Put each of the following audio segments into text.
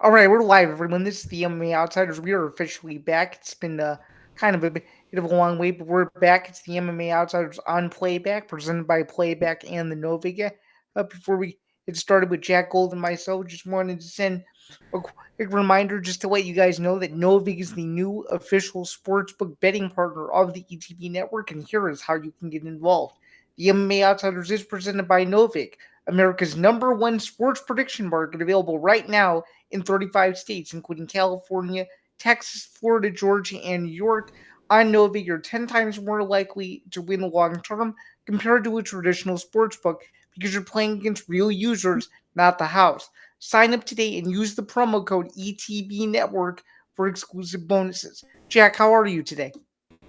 All right, we're live, everyone. This is the MMA Outsiders. We are officially back. It's been kind of a bit of a long wait, but we're back. It's the MMA Outsiders on Playback, presented by Playback and the Noviga. Before we get started with Jack Gold and myself, just wanted to send a quick reminder just to let you guys know that Novig is the new official sportsbook betting partner of the ETB network, and here is how you can get involved. The MMA Outsiders is presented by Novig, America's #1 sports prediction market, available right now in 35 states, including California, Texas, Florida, Georgia, and New York. On Nova, you're 10 times more likely to win long term compared to a traditional sports book because you're playing against real users, not the house. Sign up today and use the promo code ETB Network for exclusive bonuses. Jack, how are you today?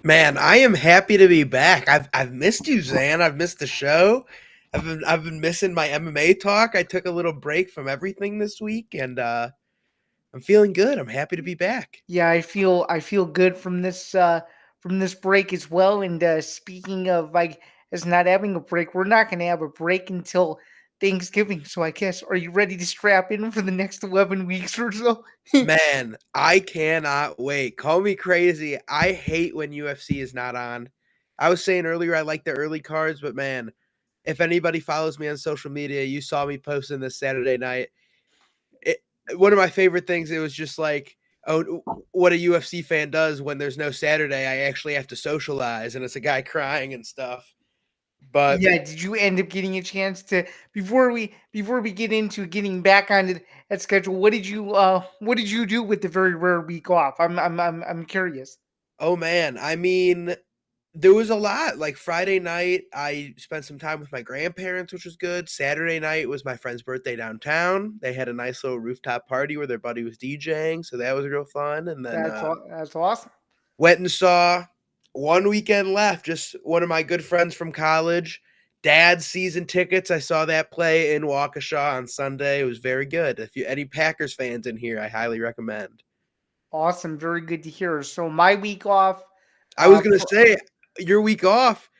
Man, I am happy to be back. I've missed you, Zan. I've missed the show. I've been missing my MMA talk. I took a little break from everything this week, and I'm feeling good. I'm happy to be back. Yeah, I feel good from this break as well. And speaking of like as not having a break, we're not going to have a break until Thanksgiving. So I guess are you ready to strap in for the next 11 weeks or so? Man, I cannot wait. Call me crazy. I hate when UFC is not on. I was saying earlier I like the early cards, but man, if anybody follows me on social media, you saw me posting this Saturday night. It, one of my favorite things, it was just like, oh, what a UFC fan does when there's no Saturday. I actually have to socialize, and it's a guy crying and stuff. But Yeah, did you end up getting a chance to before we get into getting back onto that schedule? What did you do with the very rare week off? I'm curious. oh man, I mean, there was a lot. Like Friday night, I spent some time with my grandparents, which was good. Saturday night was my friend's birthday downtown. They had a nice little rooftop party where their buddy was DJing, so that was real fun. And then That's awesome. went and saw one weekend left. Just one of my good friends from college. Dad's season tickets. I saw that play in Waukesha on Sunday. It was very good. If you any Packers fans in here, I highly recommend. Awesome, very good to hear. So my week off, I was uh, gonna say your week off.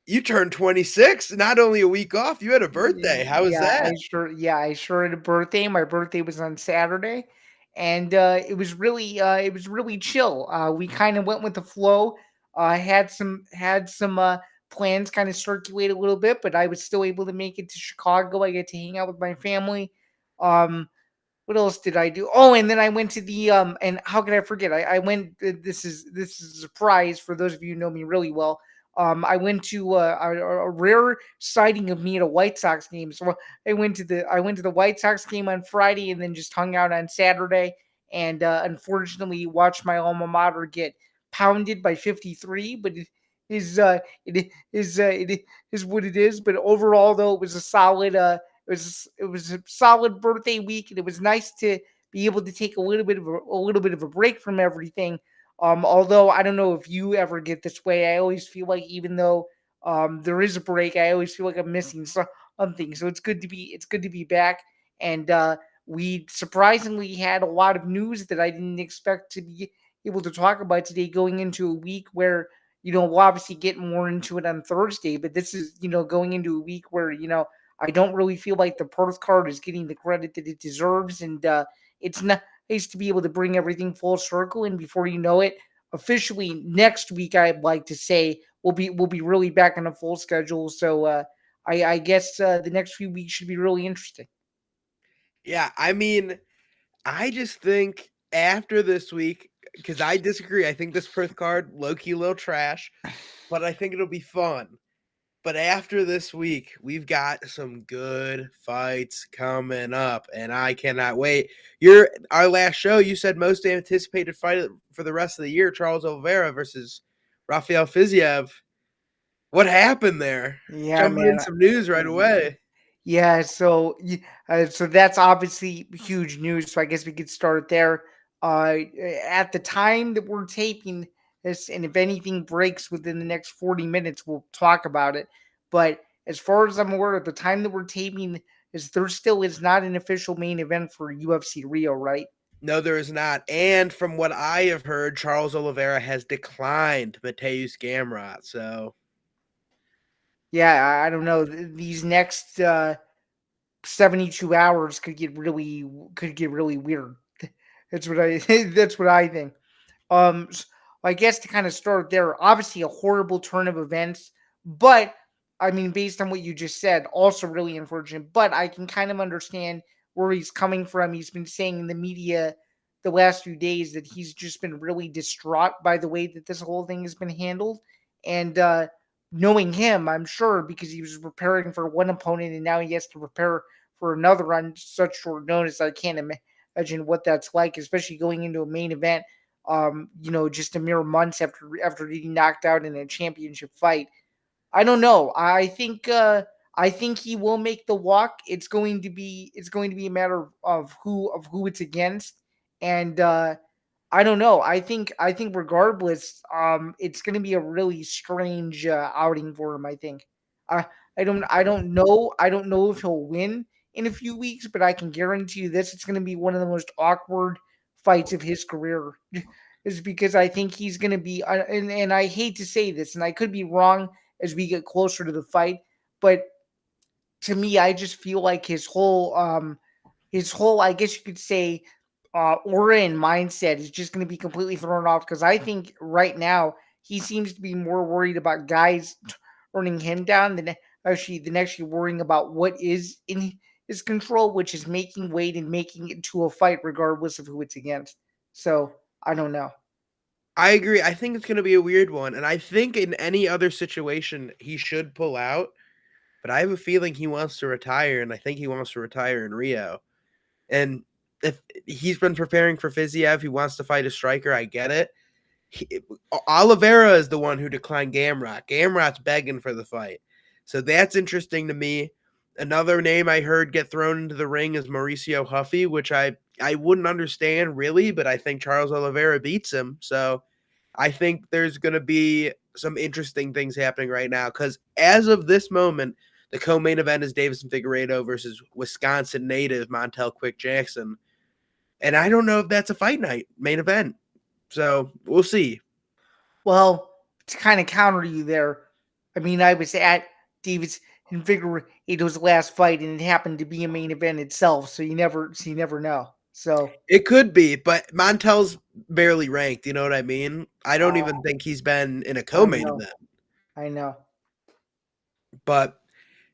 You turned 26. Not only a week off, you had a birthday. How was that? I sure had a birthday. My birthday was on Saturday, and it was really chill. We kind of went with the flow. Had some plans kind of circulate a little bit, but I was still able to make it to Chicago. I get to hang out with my family. Um, what else did I do? Oh, and then I went to the and how could I forget? I went. This is a surprise for those of you who know me really well. I went to a rare sighting of me at a White Sox game. So I went to the White Sox game on Friday, and then just hung out on Saturday. And unfortunately, watched my alma mater get pounded by 53. But it is what it is. But overall, though, it was a solid. It was a solid birthday week, and it was nice to be able to take a little bit of a break from everything. Although I don't know if you ever get this way, I always feel like even though there is a break, I always feel like I'm missing something. So it's good to be back, and we surprisingly had a lot of news that I didn't expect to be able to talk about today, going into a week where we'll obviously get more into it on Thursday, but this is going into a week where I don't really feel like the Perth card is getting the credit that it deserves, and it's nice to be able to bring everything full circle. And before you know it, officially next week, I'd like to say we'll be really back on a full schedule. So I guess the next few weeks should be really interesting. Yeah, I mean, I just think after this week, because I disagree. I think this Perth card, low key, little trash, but I think it'll be fun. But after this week, we've got some good fights coming up, and I cannot wait. Our last show. You said most anticipated fight for the rest of the year: Charles Oliveira versus Rafael Fiziev. What happened there? Yeah, Jumping in man. some news right away. Yeah, so that's obviously huge news. So I guess we could start there. At the time that we're taping this, and if anything breaks within the next 40 minutes, we'll talk about it. But as far as I'm aware, at the time that we're taping, there still is not an official main event for UFC Rio, right? No, there is not. And from what I have heard, Charles Oliveira has declined Mateus Gamrot. So Yeah, I don't know. These next 72 hours could get really weird. That's what I that's what I think. S I guess to kind of start there, obviously a horrible turn of events, but I mean, based on what you just said, also really unfortunate. But I can kind of understand where he's coming from. He's been saying in the media the last few days that he's just been really distraught by the way that this whole thing has been handled. And knowing him, I'm sure because he was preparing for one opponent and now he has to prepare for another on such short notice, I can't imagine what that's like, especially going into a main event just a mere months after getting knocked out in a championship fight. I don't know. I think he will make the walk. It's going to be a matter of who it's against, and I don't know. I think regardless, it's going to be a really strange outing for him. I think. I I don't know if he'll win in a few weeks, but I can guarantee you this: it's going to be one of the most awkward fights of his career. Is because I think he's going to be, and I hate to say this, and I could be wrong as we get closer to the fight, but to me, I just feel like his whole, I guess you could say, aura and mindset is just going to be completely thrown off because I think right now he seems to be more worried about guys turning him down than actually worrying about what is in his control, which is making weight and making it to a fight regardless of who it's against. So I don't know. I agree. I think it's going to be a weird one, and I think in any other situation he should pull out. But I have a feeling he wants to retire, and I think he wants to retire in Rio. And if he's been preparing for Fiziev, he wants to fight a striker. I get it. He, Oliveira is the one who declined Gamrot. Gamrot's begging for the fight, so that's interesting to me. Another name I heard get thrown into the ring is Mauricio Huffy, which I wouldn't understand really, but I think Charles Oliveira beats him. So I think there's going to be some interesting things happening right now because as of this moment, the co-main event is Davison Figueiredo versus Wisconsin native Montel Quick Jackson, and I don't know if that's a fight night main event. So we'll see. Well, to kind of counter you there, I mean, I was at David's Figueiredo's last fight, and it happened to be a main event itself. So you never know. So It could be, but Montel's barely ranked. You know what I mean? I don't uh, even think he's been in a I co-main know, event. I know. But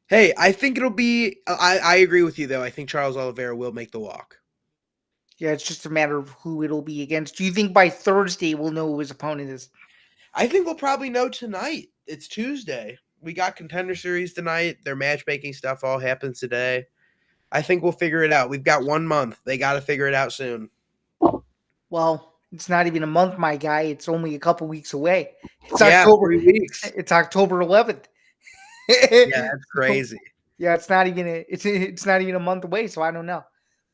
hey, I think it'll be. I agree with you though. I think Charles Oliveira will make the walk. Yeah, it's just a matter of who it'll be against. Do you think by Thursday we'll know who his opponent is? I think we'll probably know tonight. It's Tuesday. We got contender series tonight. Their matchmaking stuff all happens today. I think we'll figure it out. We've got 1 month. They got to figure it out soon. Well, it's not even a month, my guy. It's only a couple weeks away. It's Yeah, October. 3 weeks. It's October 11th. Yeah, that's So, crazy. yeah, it's not even a month away. So I don't know.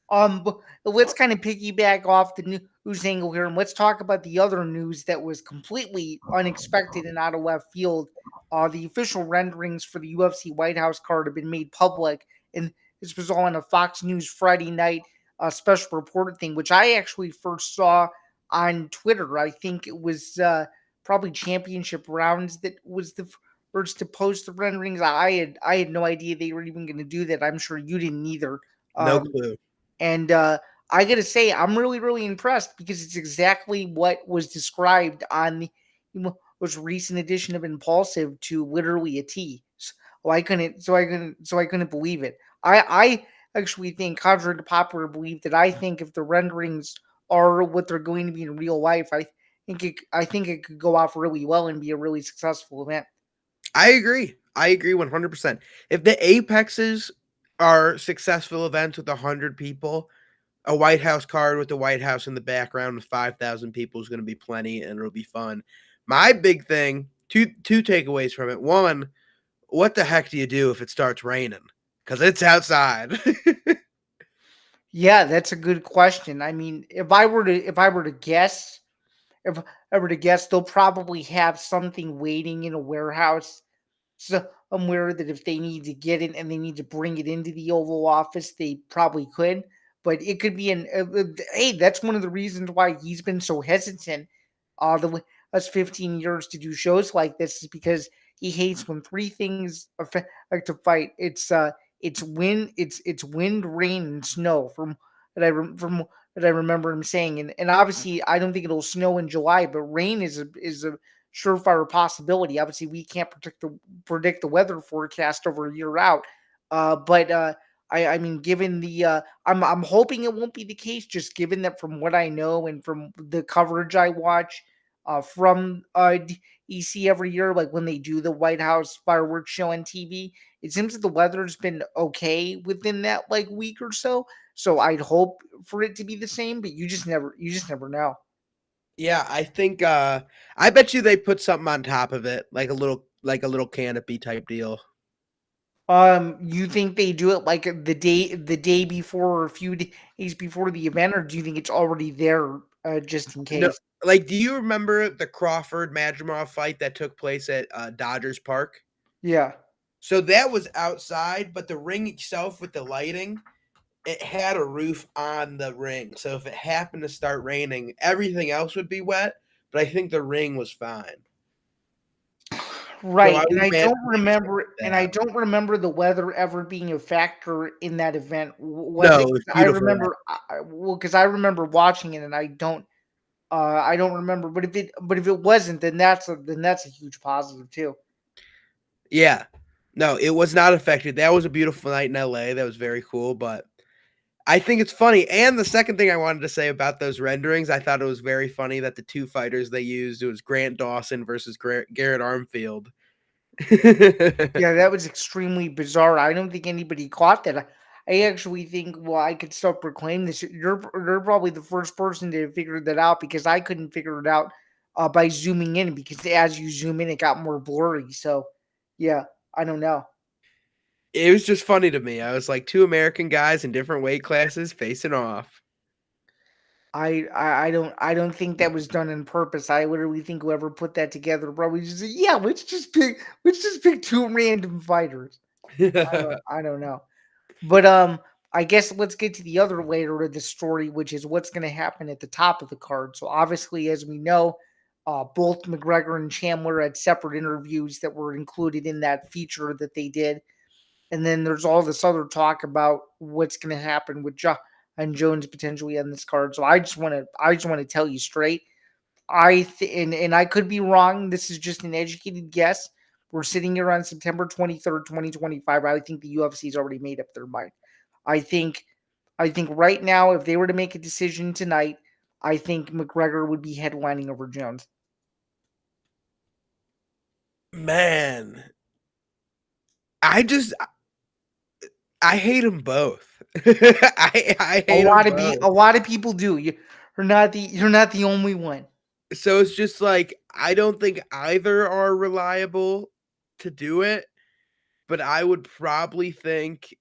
But let's kind of piggyback off the news angle here, and let's talk about the other news that was completely unexpected and out of left field. The official renderings for the UFC White House card have been made public, and this was all on a Fox News Friday night special reported thing, which I actually first saw on Twitter. I think it was probably Championship Rounds that was the first to post the renderings. I had no idea they were even going to do that. I'm sure you didn't either. No Um, clue. and I got to say, I'm really, really impressed because it's exactly what was described on the most recent edition of Impulsive to literally a T. So I couldn't believe it. I actually think, contrary to popular belief, that I think if the renderings are what they're going to be in real life, I think it could go off really well and be a really successful event. I agree. I agree 100%. If the Apexes are successful events with 100 people, a White House card with the White House in the background with 5,000 people is going to be plenty and it'll be fun. My big thing, two takeaways from it. One, what the heck do you do if it starts raining? Because it's outside. Yeah, that's a good question. I mean, if I were to guess, they'll probably have something waiting in a warehouse somewhere that if they need to get it and they need to bring it into the Oval Office, they probably could. But it could be hey, that's one of the reasons why he's been so hesitant the us 15 years to do shows like this is because he hates when three things affect a fight. It's wind, it's wind, rain, and snow. From that I remember him saying. And obviously, I don't think it'll snow in July, but rain is a surefire possibility. Obviously, we can't predict the weather forecast over a year out. But I mean, given the I'm hoping it won't be the case, just given that from what I know and from the coverage I watch from EC every year, like when they do the White House fireworks show on TV, it seems that the weather's been okay within that like week or so. So I'd hope for it to be the same, but you just never know. Yeah, I think I bet you they put something on top of it, like a little canopy type deal. You think they do it like the day before or a few days before the event, or do you think it's already there just in No, case? like, do you remember the Crawford Madrimov fight that took place at Dodgers Park? Yeah. So that was outside, but the ring itself with the lighting, it had a roof on the ring. So if it happened to start raining, everything else would be wet, but I think the ring was fine. So I Right, and would I imagine don't they just did remember and I that. don't remember the weather ever being a factor in that event, was No, it? it was 'Cause I beautiful out. remember well, because I remember watching it and I don't remember, but if it wasn't, then that's a huge positive too. Yeah. No, it was not affected. That was a beautiful night in LA. That was very cool, but I think it's funny. And the second thing I wanted to say about those renderings, I thought it was very funny that the two fighters they used, it was Grant Dawson versus Garrett Armfield. Yeah, that was extremely bizarre. I don't think anybody caught that. I actually think, well, I could self-proclaim this. You're probably the first person to figure that out because I couldn't figure it out by zooming in because as you zoom in, it got more blurry. So, yeah, I don't know. It was just funny to me. I was like, two American guys in different weight classes facing off. I don't think that was done on purpose. I literally think whoever put that together probably just said, yeah, let's just pick two random fighters. I don't know. But I guess let's get to the other layer of the story, which is what's going to happen at the top of the card. So obviously, as we know, both McGregor and Chandler had separate interviews that were included in that feature that they did, and then there's all this other talk about what's going to happen with and Jones potentially on this card. So I just want to tell you straight. And I could be wrong. This is just an educated guess. We're sitting here on September 23rd, 2025. I think the UFC's already made up their mind. I think I think right now, if they were to make a decision tonight, I think McGregor would be headlining over Jones. Man, I just I hate them both. I A hate them lot of be both. a lot of people do. You're not the only one. So it's just like I don't think either are reliable to do it, but I would probably think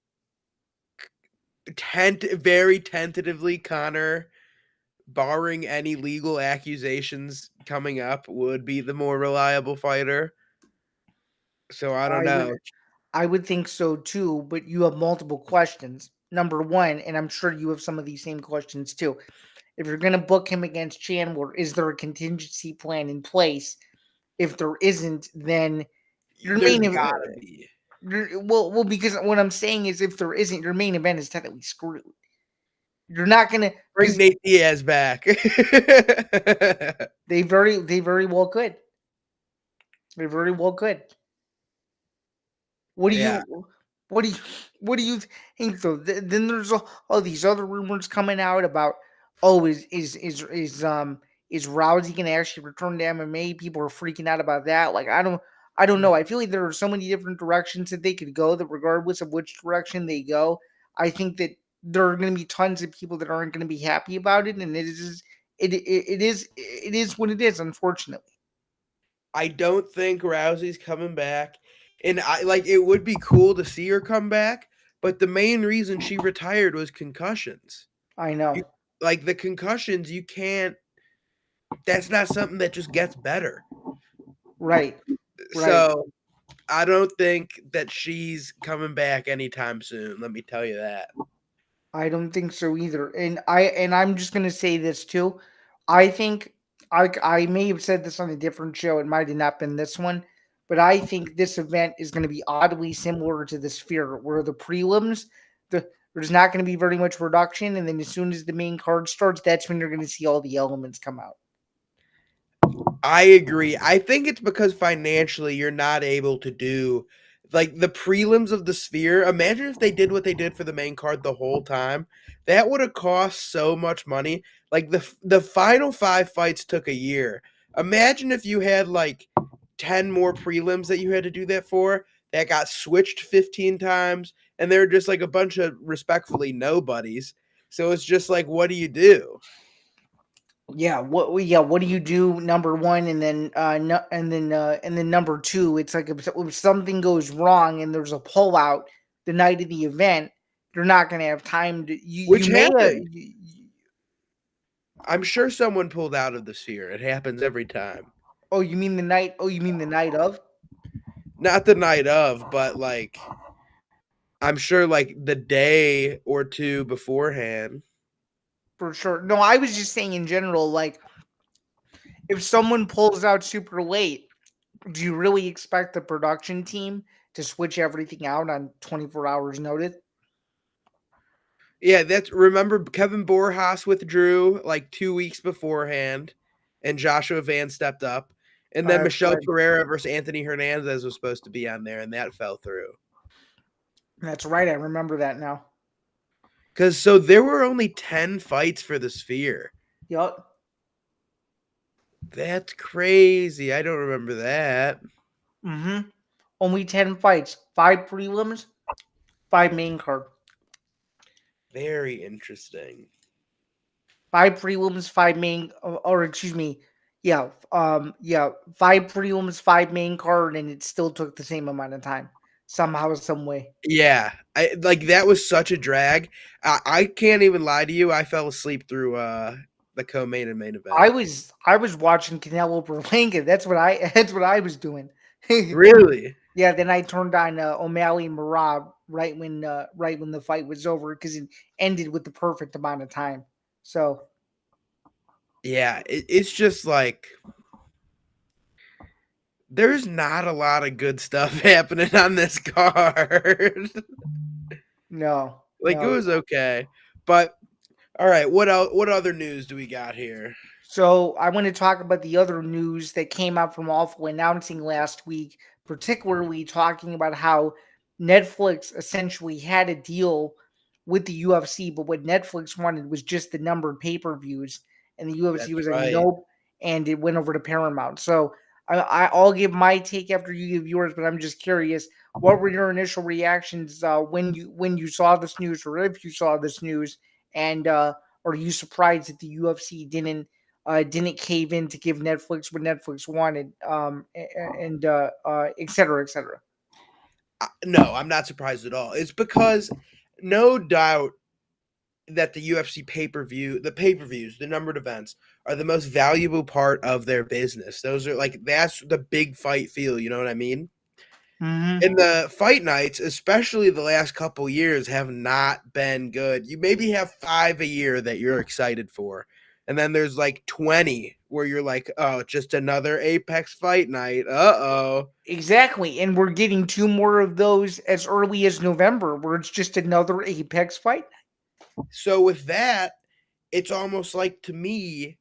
very tentatively Connor, barring any legal accusations coming up, would be the more reliable fighter. So I don't I would know. I would think so too, but you have multiple questions. Number one, and I'm sure you have some of these same questions too. If you're going to book him against Chandler, is there a contingency plan in place? If there isn't, then your There's main gotta be. well, because what I'm saying is, if there isn't, your main event is technically screwed. You're not gonna Bring because Nate Diaz back. they very well could. They very well could. What do Yeah. you what do you what do you think though? Then there's all these other rumors coming out about is Rousey gonna actually return to MMA? People are freaking out about that. Like I don't know. I feel like there are so many different directions that they could go that regardless of which direction they go, I think that there are gonna be tons of people that aren't gonna be happy about it, and it is what it is, unfortunately. I don't think Rousey's coming back. And I like it would be cool to see her come back, but the main reason she retired was concussions. I You know. like the concussions, you can't that's not something that just gets better. Right. Right. So I don't think that she's coming back anytime soon. Let me tell you that. I don't think so either. And I'm just gonna say this too. I think I may have said this on a different show. It might have not been this one, but I think this event is going to be oddly similar to the Sphere, where the prelims, the There's not going to be very much production, and then as soon as the main card starts, that's when you're going to see all the elements come out. I agree. I think it's because financially you're not able to do like the prelims of the Sphere. Imagine if they did what they did for the main card the whole time. That would have cost so much money. Like the final 5 fights took a year. Imagine if you had like 10 more prelims that you had to do that for, that got switched 15 times, and they're just like a bunch of respectfully nobodies. So it's just like, what do you do? Yeah, what do you do? Number one, and then no, and then number two. It's like if something goes wrong and there's a pullout the night of the event, you're not going to have time to. You Which may happened. I'm sure someone pulled out of the Sphere. It happens every time. oh, you mean the night? Oh, you mean the night of? Not the night of, but like I'm sure like the day or two beforehand. For sure. No, I was just saying in general. Like, if someone pulls out super late, do you really expect the production team to switch everything out on 24 hours notice? Yeah, that's remember Kevin Borjas withdrew like 2 weeks beforehand and Joshua Van stepped up. And then That's Michelle right. Pereira versus Anthony Hernandez was supposed to be on there and that fell through. That's right. I remember that now. Cuz so there were only 10 fights for the Sphere. Yup. That's crazy. I don't remember that. Mm-hmm. Only 10 fights, 5 prelims, 5 main card. Very interesting. 5 prelims, 5 main, or excuse me, yeah, 5 prelims, 5 main card, and it still took the same amount of time somehow, some way. Yeah, I like that was such a drag. I can't even lie to you. I fell asleep through the co-main and main event. I was watching Canelo Berlanga. That's what I was doing. Really? Yeah, then I turned on O'Malley and Marab right when the fight was over because it ended with the perfect amount of time. So Yeah, it's just like there's not a lot of good stuff happening on this card. no, Like it no. was okay, but all right. What else? What other news do we got here? So I want to talk about the other news that came out from Awful announcing last week, particularly talking about how Netflix essentially had a deal with the UFC, but what Netflix wanted was just the numbered pay-per-views, and the UFC That's was like, right. nope, and it went over to Paramount. So I'll give my take after you give yours, but I'm just curious, what were your initial reactions when you saw this news, or if you saw this news, and are you surprised that the UFC didn't cave in to give Netflix what Netflix wanted, and et cetera, et cetera. No, I'm not surprised at all. It's because no doubt that the UFC pay-per-views, the numbered events are the most valuable part of their business. Those are like that's the big fight feel, you know what I mean? Mm-hmm. And the fight nights, especially the last couple years, have not been good. You maybe have 5 a year that you're excited for. And then there's like 20 where you're like, "Oh, just another Apex fight night. Uh-oh." Exactly, and we're getting 2 more of those as early as November, where it's just another Apex fight. So with that, it's almost like to me,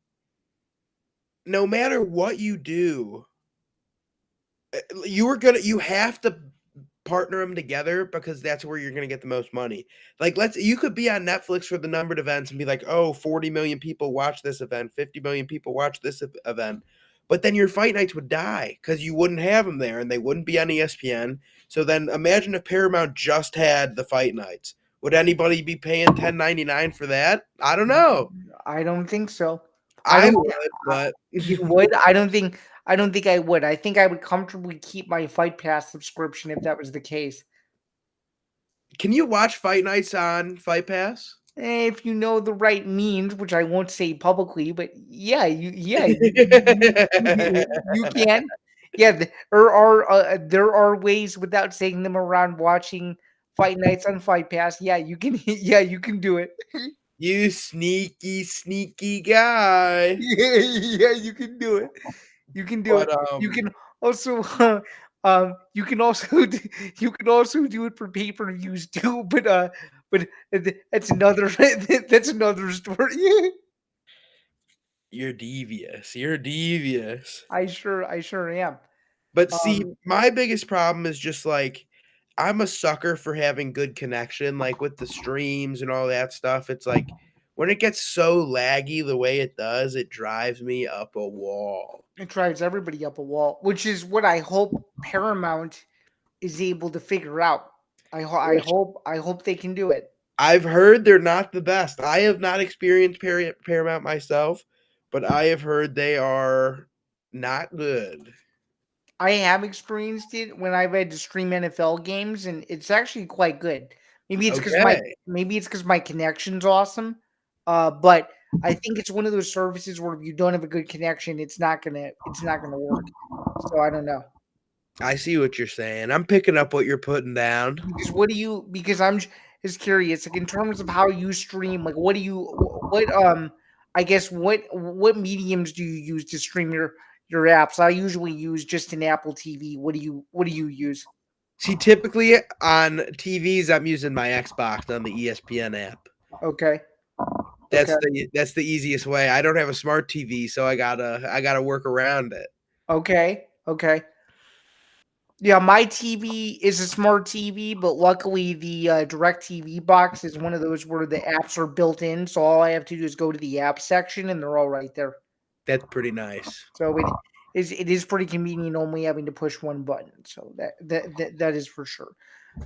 no matter what you do, you have to partner them together because that's where you're gonna get the most money. Like you could be on Netflix for the numbered events and be like, oh, 40 million people watch this event, 50 million people watch this event. But then your fight nights would die because you wouldn't have them there and they wouldn't be on ESPN. So then imagine if Paramount just had the fight nights. Would anybody be paying 10.99 for that? I don't know. I don't think so. I I don't. would, but You would? I don't think I would. I think I would comfortably keep my Fight Pass subscription if that was the case. can you watch fight nights on Fight Pass? If you know the right means, which I won't say publicly, but you can. Yeah, there are ways without saying them around watching fight nights on Fight Pass. Yeah, you can. Yeah, you can do it. You sneaky, sneaky guy. Yeah, you can do it. You can do it. But You can also, you can also, you can also do it for pay per views too. but that's another that's another story. You're devious. You're devious. I sure am. But see, Um, my biggest problem is just like I'm a sucker for having good connection, like with the streams and all that stuff. It's like when it gets so laggy the way it does, it drives me up a wall. it drives everybody up a wall, which is what I hope Paramount is able to figure out. Which I hope they can do it. I've heard they're not the best. I have not experienced Paramount myself, but I have heard they are not good. I have experienced it when I've had to stream NFL games, and it's actually quite good. Okay. Maybe it's because my connection's awesome. But I think it's one of those services where if you don't have a good connection, it's not gonna work. So I don't know. I see what you're saying. I'm picking up what you're putting down. Because what do you? Because I'm just curious. Like in terms of how you stream, like what do you? What I guess what mediums do you use to stream your apps? I usually use just an Apple TV. What do you use? See, typically on TVs, I'm using my Xbox on the ESPN app. Okay. Okay. That's the easiest way. I don't have a smart TV, so I gotta work around it. Okay. Okay. Yeah, my TV is a smart TV, but luckily the Direct TV box is one of those where the apps are built in. So all I have to do is go to the app section, and they're all right there. That's pretty nice. So it is pretty convenient only having to push one button. So that is for sure.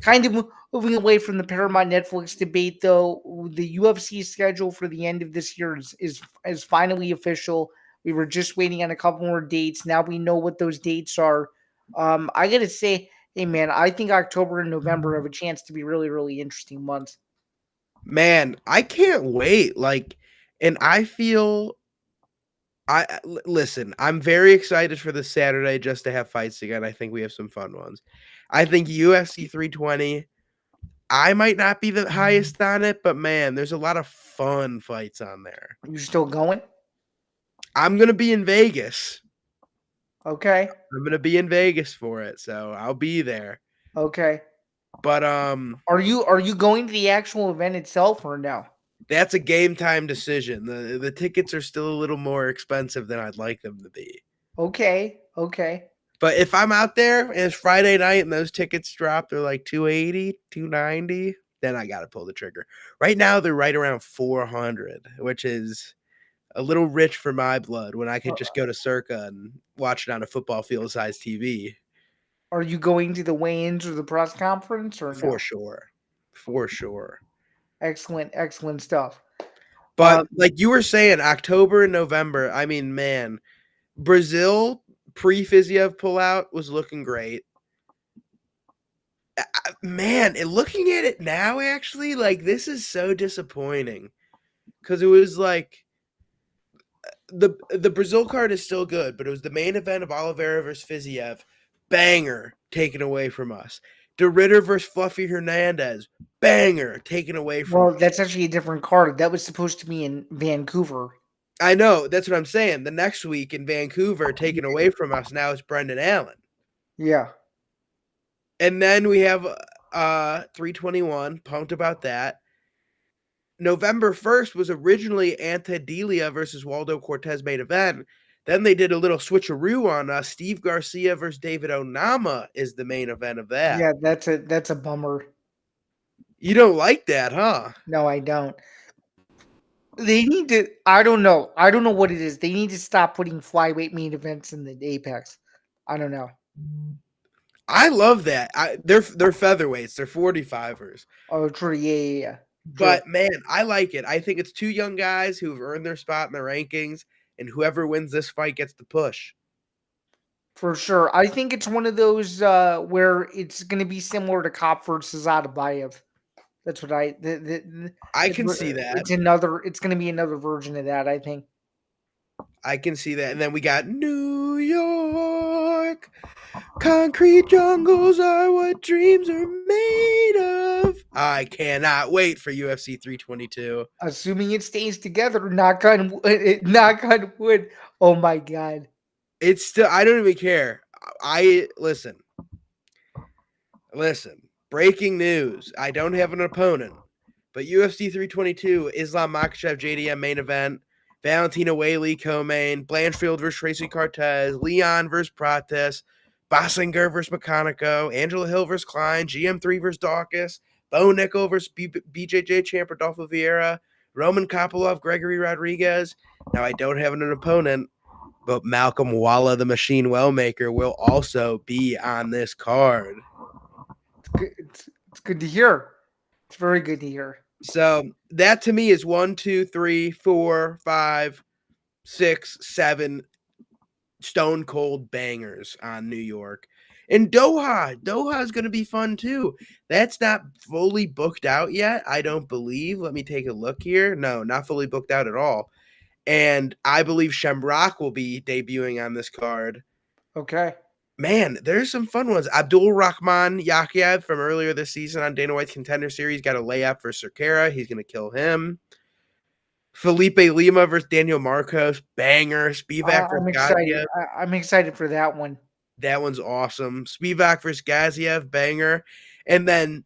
Kind of moving away from the Paramount Netflix debate, though, the UFC schedule for the end of this year is finally official. We were just waiting on a couple more dates. Now we know what those dates are. I gotta say, hey man, I think October and November have a chance to be really interesting months. Man, I can't wait. Like, and I feel listen, I'm very excited for this Saturday just to have fights again. I think we have some fun ones. I think UFC 320. I might not be the highest on it, but man, there's a lot of fun fights on there. You still going? I'm gonna be in Vegas. Okay, I'm gonna be in Vegas for it, so I'll be there. okay. But Are you going to the actual event itself or no? that's a game time decision. The tickets are still a little more expensive than I'd like them to be. Okay, okay. But if I'm out there and it's Friday night and those tickets drop, they're like 280, 290, then I got to pull the trigger. Right now they're right around 400, which is a little rich for my blood when I could just go to Circa and watch it on a football field sized TV. Are you going to the weigh-ins or the press conference or For no? sure. For sure. Excellent, excellent stuff. But like you were saying, October and November, I mean, man, Brazil pre-Fiziev pullout was looking great. Man, and looking at it now, actually, like this is so disappointing because it was like the Brazil card is still good, but it was the main event of Oliveira versus Fiziev, banger taken away from us. De Ritter versus Fluffy Hernandez, banger taken away from Well, us. that's actually a different card. That was supposed to be in Vancouver. I know that's what I'm saying. The next week in Vancouver, taken away from us now is Brendan Allen, Yeah. and then we have 321. Pumped about that. November 1st was originally Antadelia versus Waldo Cortez main event. Then they did a little switcheroo on us. Steve Garcia versus David Onama is the main event of that. Yeah, that's a bummer. You don't like that, huh? No, I don't. They need to I don't know. I don't know what it is. They need to stop putting flyweight main events in the Apex. I don't know. I love that. They're featherweights. They're 45ers. Oh, true. Yeah. True. But man, I like it. I think it's two young guys who have earned their spot in the rankings, and whoever wins this fight gets the push. For sure. I think it's one of those where it's going to be similar to Cop versus Atabayev. That's what I can see that. It's going to be another version of that, I think. I can see that. And then we got New York. Concrete jungles are what dreams are made of. I cannot wait for UFC 322. Assuming it stays together, knock on wood, knock on wood. Oh my god. It's still, I don't even care. I listen. Breaking news. I don't have an opponent, But UFC 322, Islam Makhachev JDM main event, Valentina Whaley co-main, Blanchfield versus Tracy Cortez, Leon versus Prates, Bossinger versus McConico, Angela Hill versus Klein, GM3 versus Dawkins, Bo Nickel versus BJJ champ Rodolfo Vieira, Roman Kopylov, Gregory Rodriguez. Now I don't have an opponent, but Malcolm Walla, the Machine Wellmaker, will also be on this card. It's good to hear. It's very good to hear. So that to me is 1, 2, 3, 4, 5, 6, 7 stone cold bangers on New York. And Doha is going to be fun too. That's not fully booked out yet, I don't believe. Let me take a look here. No, not fully booked out at all. And I believe Shamrock will be debuting on this card. Okay. Man, there's some fun ones. Abdul Rahman Yakhyev from earlier this season on Dana White's Contender Series got a layup for Cerquera. He's going to kill him. Felipe Lima versus Daniel Marcos, banger. Spivak versus I'm excited. Gaziev, I'm excited for that one. that one's awesome. Spivak versus Gaziev, banger. And then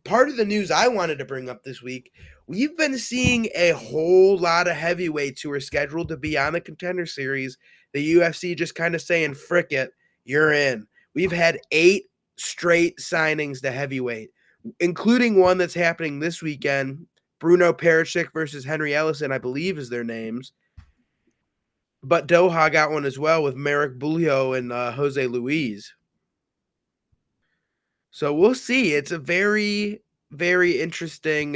part of the news I wanted to bring up this week, we've been seeing a whole lot of heavyweights who are scheduled to be on the Contender Series. The UFC just kind of saying, frick it, you're in. We've had 8 straight signings to heavyweight, including one that's happening this weekend. Bruno Perisic versus Henry Ellison, I believe, is their names. But Doha got one as well with Merrick Bulio and Jose Luis. So we'll see. It's a very, very interesting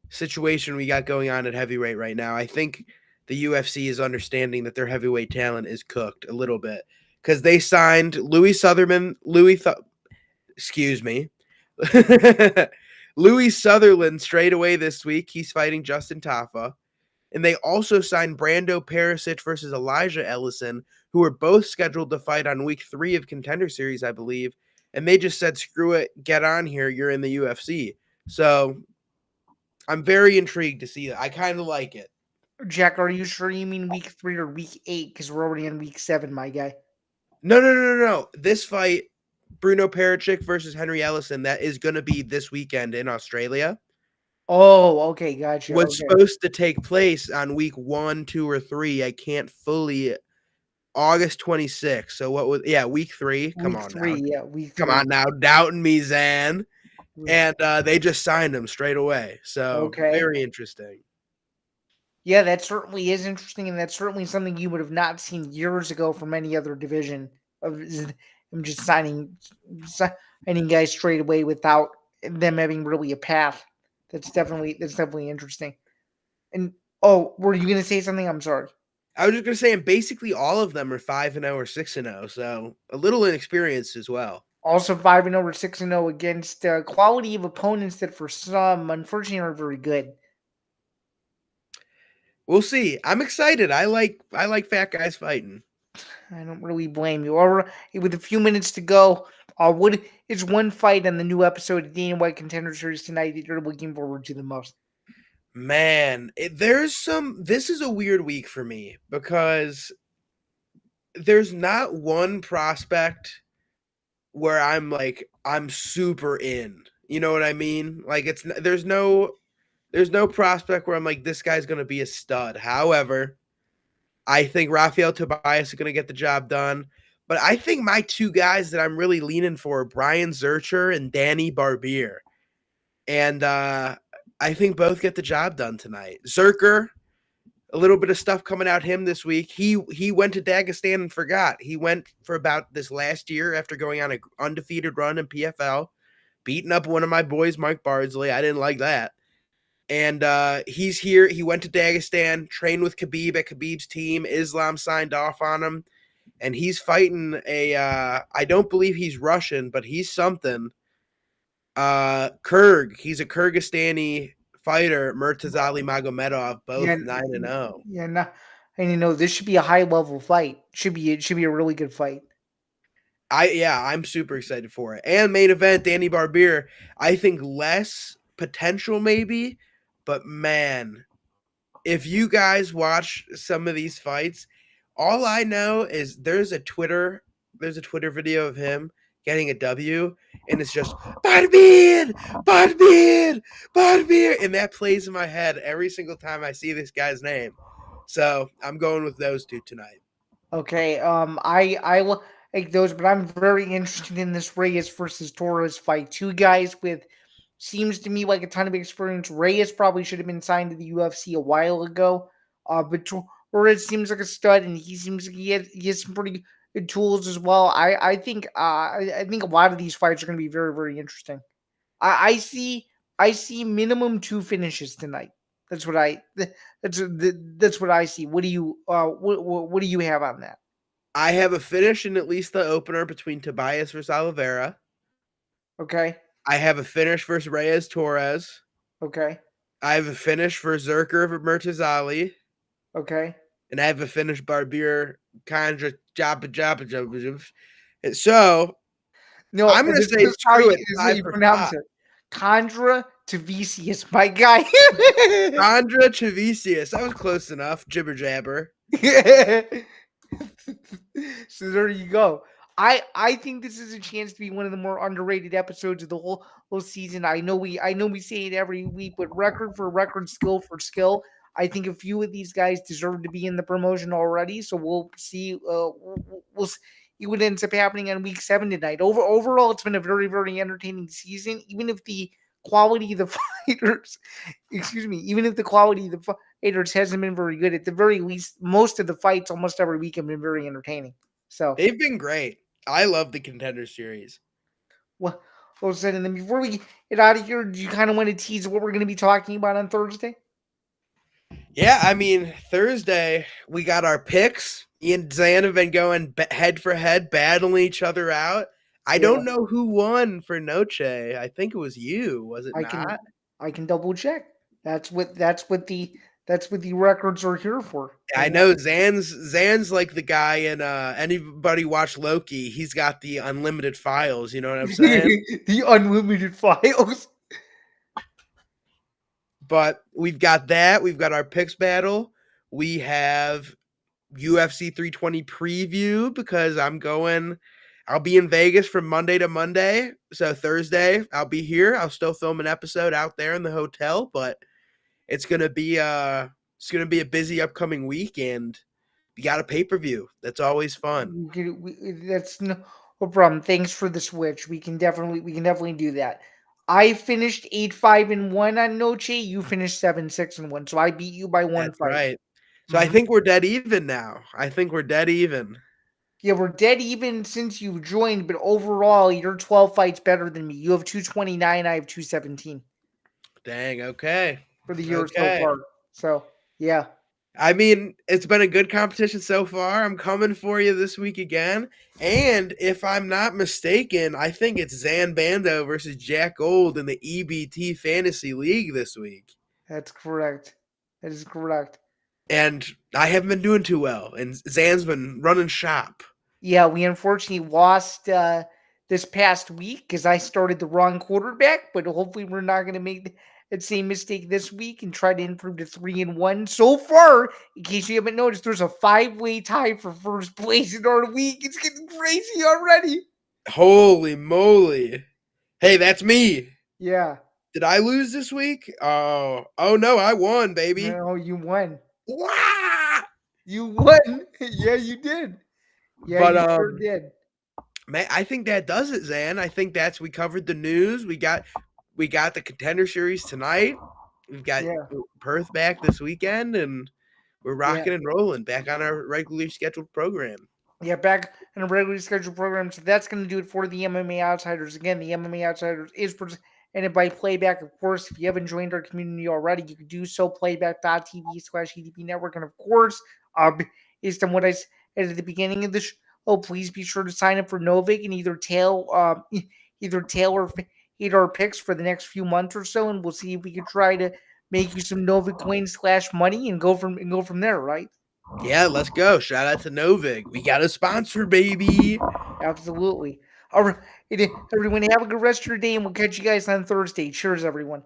situation we got going on at heavyweight right now. I think the UFC is understanding that their heavyweight talent is cooked a little bit because they signed Louis Sutherland straight away this week. He's fighting Justin Tafa. And they also signed Brando Perisic versus Elijah Ellison, who are both scheduled to fight on week 3 of Contender Series, I believe. And they just said, screw it, get on here, you're in the UFC. So I'm very intrigued to see it. I kind of like it. Jack, are you sure you mean week 3 or week 8? Because we're already in week 7, my guy. No. This fight, Bruno Perisic versus Henry Ellison, that is going to be this weekend in Australia. Oh, okay, gotcha. Was Okay. supposed to take place on week 1, 2, or 3. I can't fully. August 26th. So what was week 3? Come Week on 3, now. yeah, week 3. Come on now, doubting me, Zan. And they just signed him straight away. So very interesting. Yeah, that certainly is interesting, and that's certainly something you would have not seen years ago from any other division of him just signing guys straight away without them having really a path. That's definitely interesting. And were you gonna say something? I'm sorry. I was just gonna say, and basically all of them are 5-0 or 6-0, so a little inexperienced as well. Also 5-0 or 6-0 against quality of opponents that for some, unfortunately, are very good. We'll see. I'm excited. I like fat guys fighting. I don't really blame you. All right, with a few minutes to go, what is one fight on the new episode of Dana White Contender Series tonight that you're looking forward to the most? Man, this is a weird week for me because there's not one prospect where I'm super in. You know what I mean? Like there's no prospect where I'm like, this guy's gonna be a stud. However, I think Rafael Tobias is gonna get the job done. But I think my 2 guys that I'm really leaning for are Brian Zurcher and Danny Barbier. And I think both get the job done tonight. Zurcher, a little bit of stuff coming out him this week. He went to Dagestan and forgot. He went for about this last year after going on an undefeated run in PFL, beating up one of my boys, Mike Bardsley. I didn't like that. And he's here. He went to Dagestan, trained with Khabib at Khabib's team. Islam signed off on him. And he's fighting I don't believe he's Russian, but he's something. Kyrgyz. He's a Kyrgyzstani fighter, Murtazali Magomedov, both 9-0. Yeah, and this should be a high level fight. It should be a really good fight. I'm super excited for it. And main event, Danny Barbier. I think less potential maybe, but man, if you guys watch some of these fights, all I know is there's a Twitter video of him getting a W, and it's just Barbir, Barbir, Barbir, and that plays in my head every single time I see this guy's name. So I'm going with those two tonight. Okay, I will like those, but I'm very interested in this Reyes versus Torres fight. Two guys with seems to me like a ton of experience. Reyes probably should have been signed to the UFC a while ago. But Torres seems like a stud, and he seems like he has some pretty good tools as well. I think a lot of these fights are going to be very very interesting. I see I see minimum two finishes tonight. That's what I that's what I see. What do you what do you have on that? I have a finish in at least the opener between Tobias versus Oliveira. Okay, I have a finish versus Reyes Torres. okay, I have a finish for Zerker Murtazali. okay. And I have a finish Barbier Kandra Jabba. So No, I'm gonna this say is how screw it, this is how five you for pronounce five. it. Condra Tavisius, my guy. Andra Chavicius. That was close enough. Jibber jabber. So there you go. I think this is a chance to be one of the more underrated episodes of the whole season. I know we say it every week, but record for record, skill for skill. I think a few of these guys deserve to be in the promotion already. So we'll see. We'll see what ends up happening on week 7 tonight. Overall, it's been a very very entertaining season. Even if the quality of the fighters, excuse me, even if the quality of the fighters hasn't been very good, at the very least, most of the fights almost every week have been very entertaining. So, They've been great. I love the Contender Series. well said. And then before we get out of here, do you kind of want to tease what we're going to be talking about on Thursday? Yeah, I mean, Thursday, we got our picks. Ian and Zan have been going head for head, battling each other out. I Yeah, don't know who won for Noche. I think it was you, was it I not? can I can double check. That's what the records are here for. I And know Zan's like the guy in anybody watch Loki, he's got the unlimited files, you know what I'm saying? the unlimited files. But we've got that, we've got our picks battle. We have UFC 320 preview because I'll be in Vegas from Monday to Monday. So Thursday, I'll be here. I'll still film an episode out there in the hotel, but it's gonna be a busy upcoming week, and we got a pay-per-view. That's always fun. That's no problem. Thanks for the switch. We can definitely do that. I finished 8-5-1 on Noche. You finished 7-6-1. So I beat you by one That's fight. right. So I Mhm. think we're dead even now. I think we're dead even. Yeah, we're dead even since you joined, but overall, you're 12 fights better than me. You have 229. I have 217 Dang, okay. for the year so Okay. far. So yeah. I mean, it's been a good competition so far. I'm coming for you this week again. And if I'm not mistaken, I think it's Zan Bando versus Jack Gold in the EBT Fantasy League this week. That's correct. That is correct. And I haven't been doing too well. And Zan's been running shop. Yeah, we unfortunately lost this past week because I started the wrong quarterback, but hopefully we're not going to make that same mistake this week and try to improve to 3-1. So far, in case you haven't noticed, there's a 5-way tie for first place in our league. It's getting crazy already. Holy moly. Hey, that's me. Yeah. Did I lose this week? Oh no, I won, baby. No, you won. Wah! You won. Yeah, you did. Yeah, But you sure did. man, I think that does it, Zan. I think we covered the news. We got the Contender Series tonight. We've got Yeah. Perth back this weekend, and we're Yeah. rocking and rolling back on our regularly scheduled program. Yeah, back in a regularly scheduled program. So that's going to do it for the MMA Outsiders. Again, the MMA Outsiders is presented by Playback. Of course, if you haven't joined our community already, you can do so. Playback.tv/EDP Network. And of course, based on what I said at the beginning of the show, please be sure to sign up for Novik and either tail or hit our picks for the next few months or so, and we'll see if we can try to make you some Novik coins / money and go from there, right? Yeah, let's go. Shout out to Novig. We got a sponsor, baby. Absolutely. All right, everyone, have a good rest of your day, and we'll catch you guys on Thursday. Cheers, everyone.